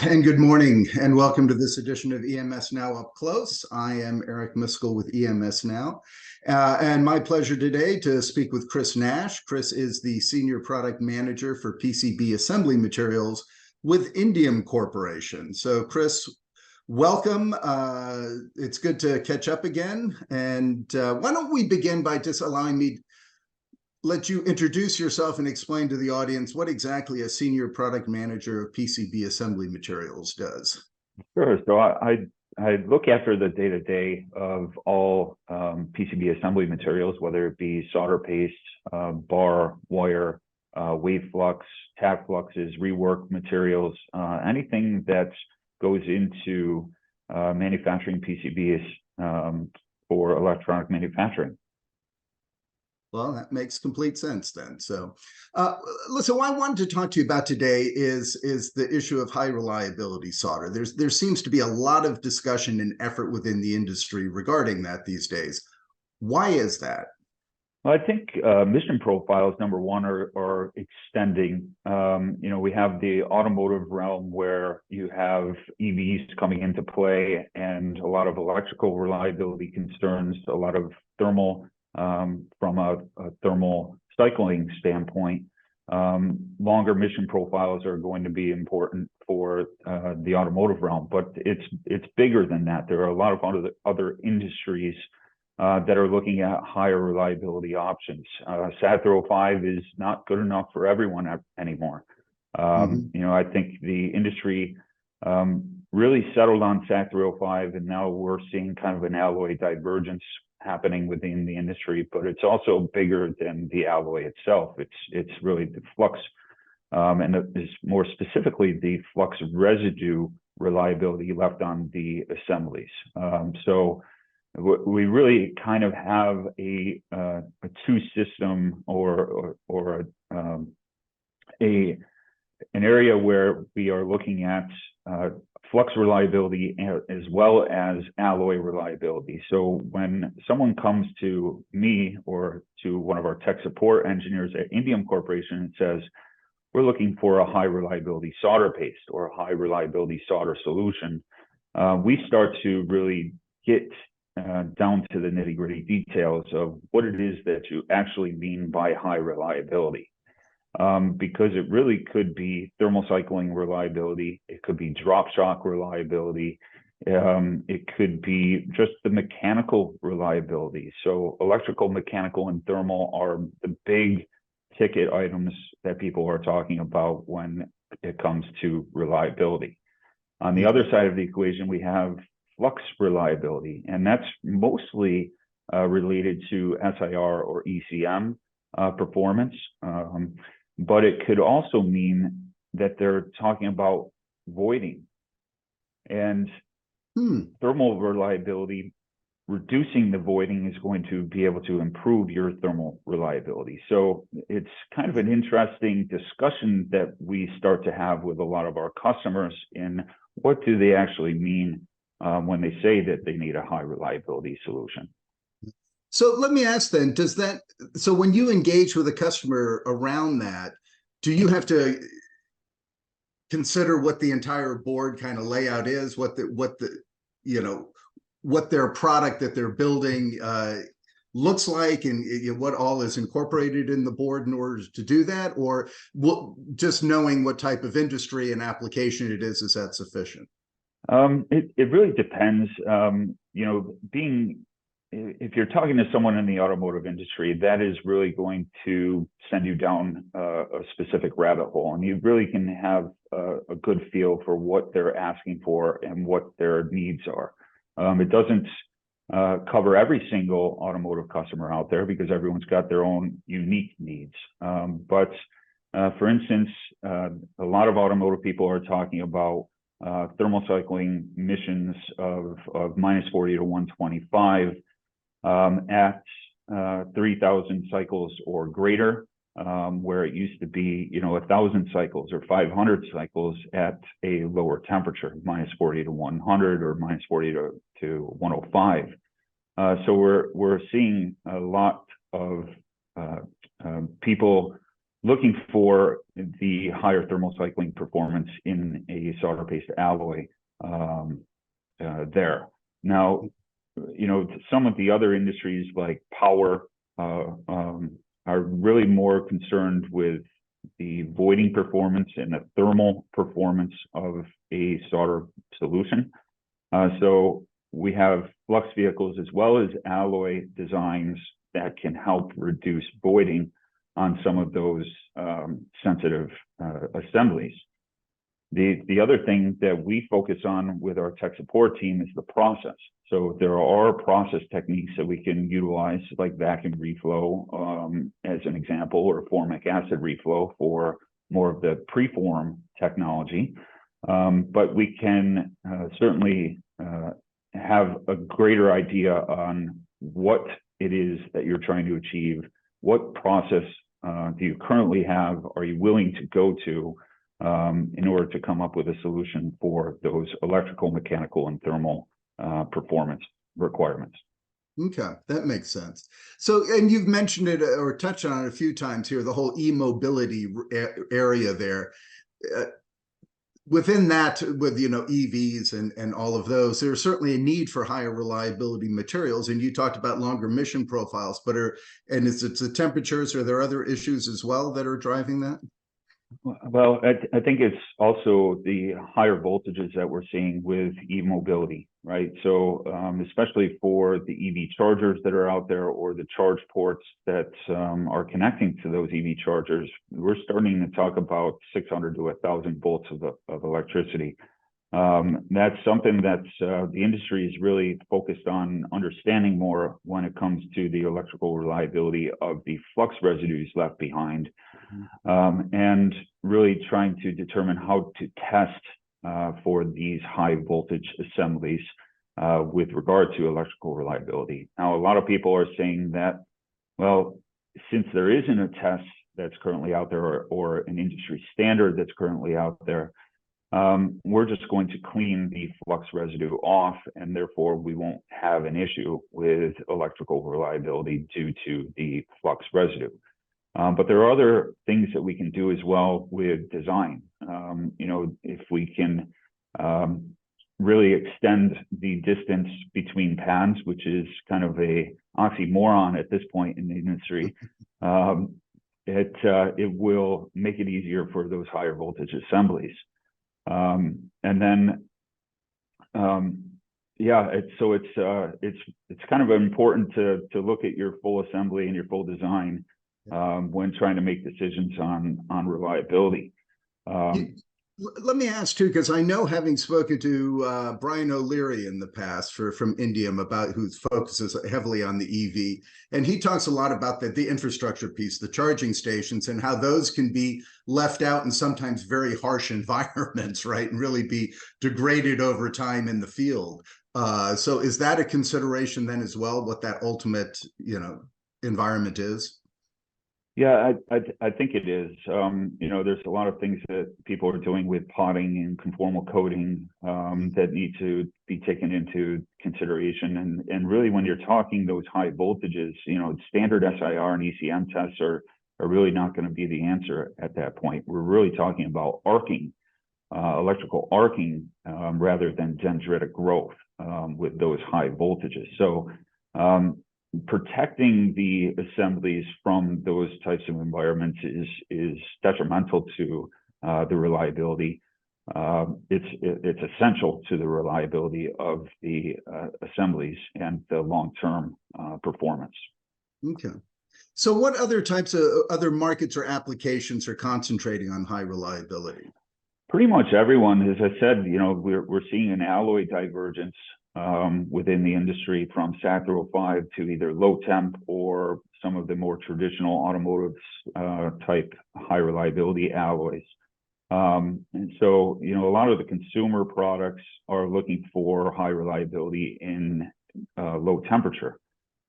And good morning, and welcome to this edition of EMS Now Up Close. I am Eric Miskell with EMS Now, and my pleasure today to speak with Chris Nash. Chris is the Senior Product Manager for PCB Assembly Materials with Indium Corporation. So, Chris, welcome. It's good to catch up again. And why don't we begin by just allowing me let you introduce yourself and explain to the audience what exactly a senior product manager of PCB assembly materials does. Sure. So I look after the day-to-day of all PCB assembly materials, whether it be solder paste, bar, wire, wave flux, tack fluxes, rework materials, anything that goes into manufacturing PCBs for electronic manufacturing. Well, that makes complete sense then. So, listen, what I wanted to talk to you about today is the issue of high reliability solder. There seems to be a lot of discussion and effort within the industry regarding that these days. Why is that? Well, I think mission profiles, number one, are extending. We have the automotive realm where you have EVs coming into play and a lot of electrical reliability concerns, a lot of thermal from a thermal cycling standpoint. Longer mission profiles are going to be important for the automotive realm, but it's bigger than that. There are a lot of other industries that are looking at higher reliability options. SAT-305 is not good enough for everyone anymore. I think the industry really settled on SAT-305, and now we're seeing kind of an alloy divergence happening within the industry, but it's also bigger than the alloy itself. It's really the flux, and is more specifically the flux residue reliability left on the assemblies. So we really kind of have a two system or an area where we are looking at flux reliability as well as alloy reliability. So when someone comes to me or to one of our tech support engineers at Indium Corporation and says, we're looking for a high reliability solder paste or a high reliability solder solution, we start to really get down to the nitty-gritty details of what it is that you actually mean by high reliability. Because it really could be thermal cycling reliability, it could be drop shock reliability, it could be just the mechanical reliability. So electrical, mechanical, and thermal are the big ticket items that people are talking about when it comes to reliability. On the other side of the equation, we have flux reliability, and that's mostly related to SIR or ECM performance. But it could also mean that they're talking about voiding and thermal reliability. Reducing the voiding is going to be able to improve your thermal reliability. So it's kind of an interesting discussion that we start to have with a lot of our customers in what do they actually mean when they say that they need a high reliability solution. So let me ask then, so when you engage with a customer around that, do you have to consider what the entire board kind of layout is, what their product that they're building looks like, and what all is incorporated in the board in order to do that? Or just knowing what type of industry and application it is that sufficient? It really depends. If you're talking to someone in the automotive industry, that is really going to send you down a specific rabbit hole, and you really can have a good feel for what they're asking for and what their needs are. It doesn't cover every single automotive customer out there because everyone's got their own unique needs. But for instance, a lot of automotive people are talking about thermal cycling emissions of -40 to 125 at 3,000 cycles or greater, where it used to be 1,000 cycles or 500 cycles at a lower temperature, -40 to 100 or -40 to 105. So we're seeing a lot of people looking for the higher thermal cycling performance in a solder paste alloy there. Now, some of the other industries like power are really more concerned with the voiding performance and the thermal performance of a solder solution. So we have flux vehicles as well as alloy designs that can help reduce voiding on some of those sensitive assemblies. The other thing that we focus on with our tech support team is the process. So there are process techniques that we can utilize, like vacuum reflow as an example, or formic acid reflow for more of the preform technology. But we can certainly have a greater idea on what it is that you're trying to achieve. What process do you currently have? Are you willing to go to in order to come up with a solution for those electrical, mechanical, and thermal performance requirements? Okay, that makes sense. So, and you've mentioned it or touched on it a few times here, the whole e-mobility area there. Within that, with EVs and all of those, there's certainly a need for higher reliability materials. And you talked about longer mission profiles, but is it the temperatures? Are there other issues as well that are driving that? Well, I think it's also the higher voltages that we're seeing with e-mobility, right? So especially for the EV chargers that are out there, or the charge ports that are connecting to those EV chargers, we're starting to talk about 600 to 1,000 volts of electricity. That's something that the industry is really focused on understanding more when it comes to the electrical reliability of the flux residues left behind, and really trying to determine how to test for these high voltage assemblies with regard to electrical reliability. Now, a lot of people are saying that, well, since there isn't a test that's currently out there, or an industry standard that's currently out there, we're just going to clean the flux residue off, and therefore we won't have an issue with electrical reliability due to the flux residue. But there are other things that we can do as well with design. If we can really extend the distance between pads, which is kind of a oxymoron at this point in the industry, it will make it easier for those higher voltage assemblies. And then, it's kind of important to look at your full assembly and your full design when trying to make decisions on reliability. Let me ask too, because I know, having spoken to Brian O'Leary in the past from Indium, who focuses heavily on the EV, and he talks a lot about the infrastructure piece, the charging stations, and how those can be left out in sometimes very harsh environments, right, and really be degraded over time in the field. So is that a consideration then as well, what that ultimate environment is? Yeah, I think it is. There's a lot of things that people are doing with potting and conformal coating that need to be taken into consideration. And really, when you're talking those high voltages, standard SIR and ECM tests are really not going to be the answer at that point. We're really talking about arcing, electrical arcing, rather than dendritic growth with those high voltages. So protecting the assemblies from those types of environments is detrimental to the reliability. It's essential to the reliability of the assemblies and the long-term performance. Okay. So what other types of other markets or applications are concentrating on high reliability? Pretty much everyone. As I said, we're seeing an alloy divergence within the industry, from Sac-05 to either low temp or some of the more traditional automotive type high reliability alloys. And so, a lot of the consumer products are looking for high reliability in low temperature,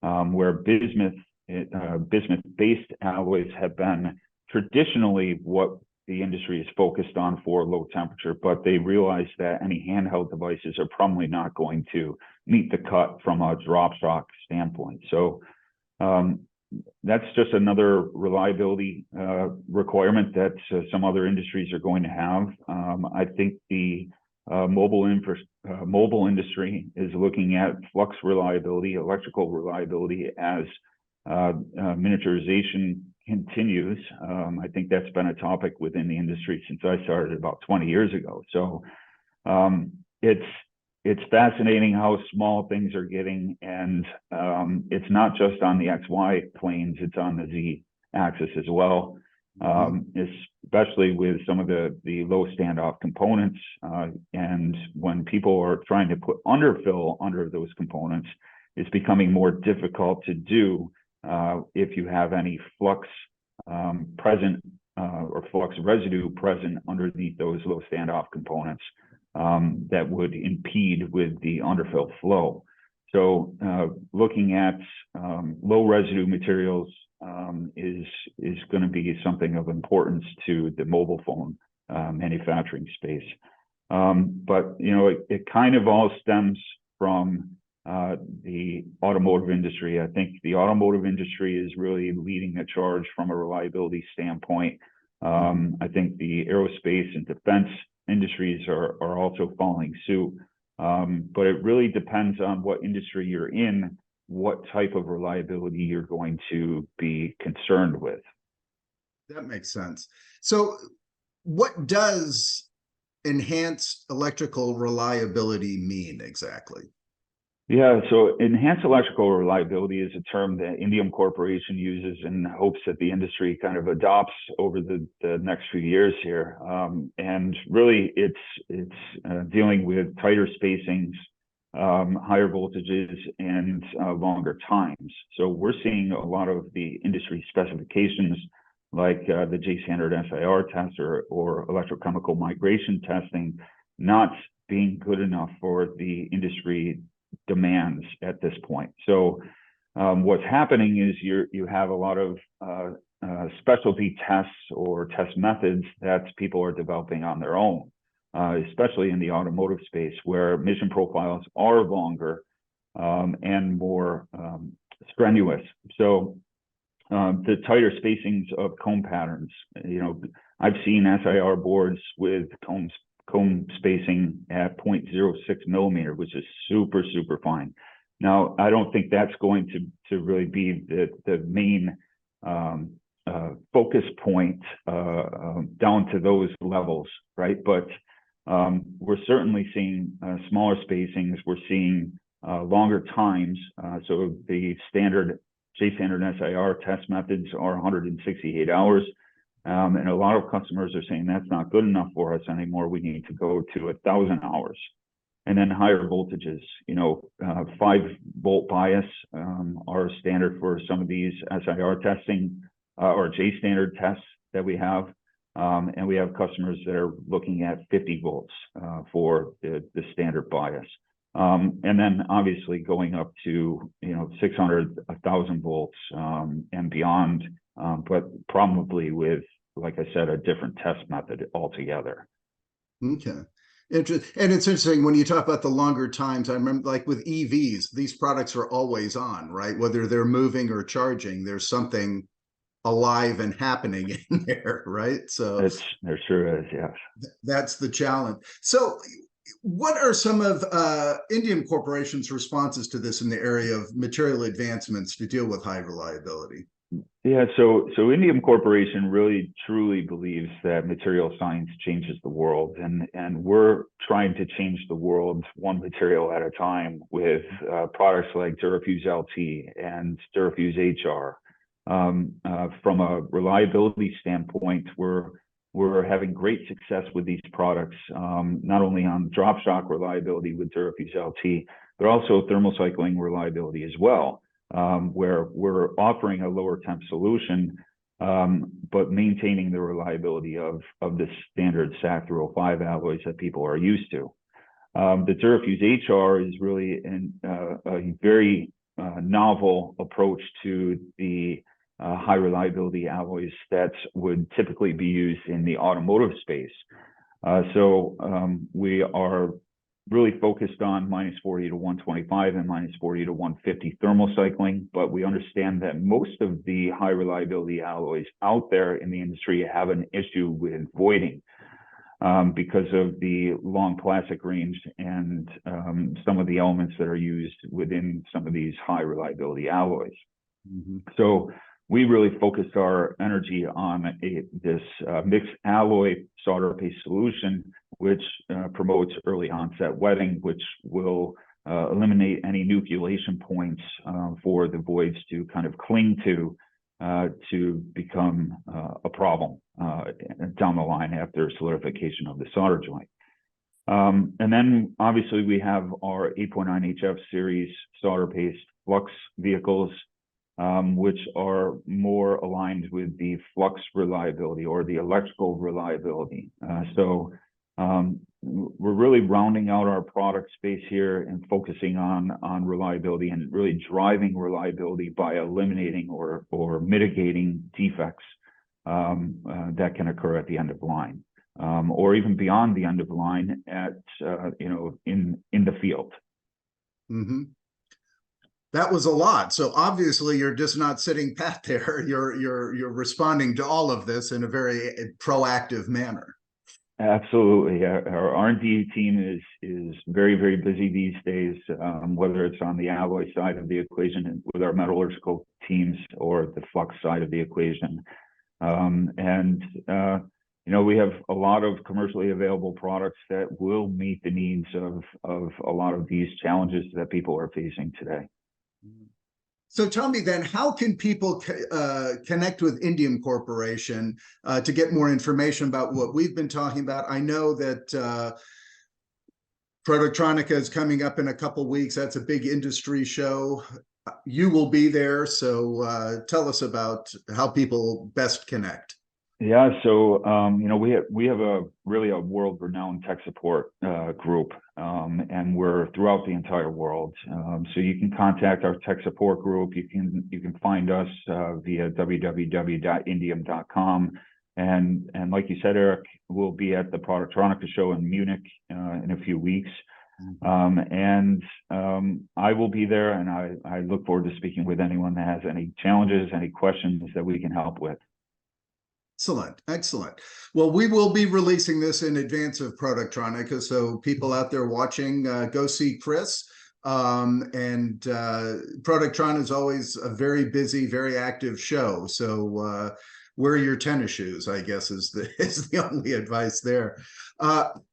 where bismuth-based alloys have been traditionally what the industry is focused on for low temperature, but they realize that any handheld devices are probably not going to meet the cut from a drop shock standpoint. So that's just another reliability requirement that some other industries are going to have. I think the mobile industry is looking at flux reliability, electrical reliability as miniaturization continues. I think that's been a topic within the industry since I started about 20 years ago. So it's fascinating how small things are getting, and it's not just on the XY planes, it's on the Z axis as well, especially with some of the low standoff components. And when people are trying to put underfill under those components, it's becoming more difficult to do if you have any flux present or flux residue present underneath those low standoff components. That would impede with the underfill flow. So looking at low residue materials is going to be something of importance to the mobile phone manufacturing space. But it kind of all stems from the automotive industry. I think the automotive industry is really leading the charge from a reliability standpoint. I think the aerospace and defense industries are also following suit. But it really depends on what industry you're in, what type of reliability you're going to be concerned with. That makes sense. So what does enhanced electrical reliability mean exactly? Yeah, so enhanced electrical reliability is a term that Indium Corporation uses in hopes that the industry kind of adopts over the next few years here. And really, it's dealing with tighter spacings, higher voltages, and longer times. So we're seeing a lot of the industry specifications like the J standard SIR test or electrochemical migration testing not being good enough for the industry demands at this point. So what's happening is you have a lot of specialty tests or test methods that people are developing on their own, especially in the automotive space where mission profiles are longer and more strenuous. So the tighter spacings of comb patterns, I've seen SIR boards with comb spacing at 0.06 millimeter, which is super, super fine. Now, I don't think that's going to really be the main focus point down to those levels, right? But we're certainly seeing smaller spacings. We're seeing longer times. So the standard J standard SIR test methods are 168 hours. And a lot of customers are saying that's not good enough for us anymore. We need to go to 1,000 hours. And then higher voltages, 5-volt bias are standard for some of these SIR testing or J standard tests that we have. And we have customers that are looking at 50 volts for the standard bias. And then obviously going up to 600, 1,000 volts and beyond, but probably with, like I said, a different test method altogether. Okay. Interesting. And it's interesting when you talk about the longer times. I remember, like with EVs, these products are always on, right? Whether they're moving or charging, there's something alive and happening in there, right? So there sure is, yes. That's the challenge. So what are some of Indium Corporation's responses to this in the area of material advancements to deal with high reliability? Yeah, so Indium Corporation really truly believes that material science changes the world, and we're trying to change the world one material at a time with products like Durafuse LT and Durafuse HR. From a reliability standpoint, we're having great success with these products, not only on drop shock reliability with Durafuse LT, but also thermal cycling reliability as well. Where we're offering a lower temp solution, but maintaining the reliability of the standard SAC 305 alloys that people are used to. The Durafuse HR is really a very novel approach to the high reliability alloys that would typically be used in the automotive space. So we are really focused on -40 to 125 and -40 to 150 thermal cycling, but we understand that most of the high reliability alloys out there in the industry have an issue with voiding because of the long plastic range and some of the elements that are used within some of these high reliability alloys. Mm-hmm. So we really focused our energy on this mixed alloy solder paste solution, which promotes early onset wetting, which will eliminate any nucleation points for the voids to kind of cling to become a problem down the line after solidification of the solder joint. And then obviously we have our 8.9 HF series solder paste flux vehicles, which are more aligned with the flux reliability or the electrical reliability. So we're really rounding out our product space here and focusing on reliability and really driving reliability by eliminating or mitigating defects that can occur at the end of line or even beyond the end of line at in the field. Mm-hmm. That was a lot. So obviously you're just not sitting pat there. You're responding to all of this in a very proactive manner. Absolutely. Our R&D team is very, very busy these days, whether it's on the alloy side of the equation with our metallurgical teams or the flux side of the equation. We have a lot of commercially available products that will meet the needs of a lot of these challenges that people are facing today. So tell me then, how can people connect with Indium Corporation to get more information about what we've been talking about? I know that Productronica is coming up in a couple of weeks. That's a big industry show. You will be there. So tell us about how people best connect. Yeah, so we have a world-renowned tech support group, and we're throughout the entire world. So you can contact our tech support group. You can find us via www.indium.com. And like you said, Eric, we'll be at the Productronica show in Munich in a few weeks. And I will be there, and I look forward to speaking with anyone that has any challenges, any questions that we can help with. Excellent, excellent. Well, we will be releasing this in advance of Productronica, so people out there watching, go see Chris. Productron is always a very busy, very active show. So wear your tennis shoes, I guess, is the only advice there.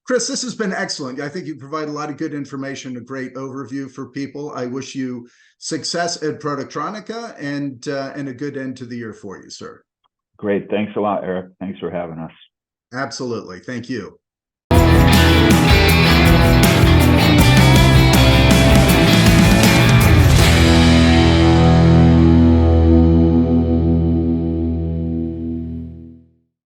Chris, this has been excellent. I think you provide a lot of good information, a great overview for people. I wish you success at Productronica and a good end to the year for you, sir. Great. Thanks a lot, Eric. Thanks for having us. Absolutely. Thank you.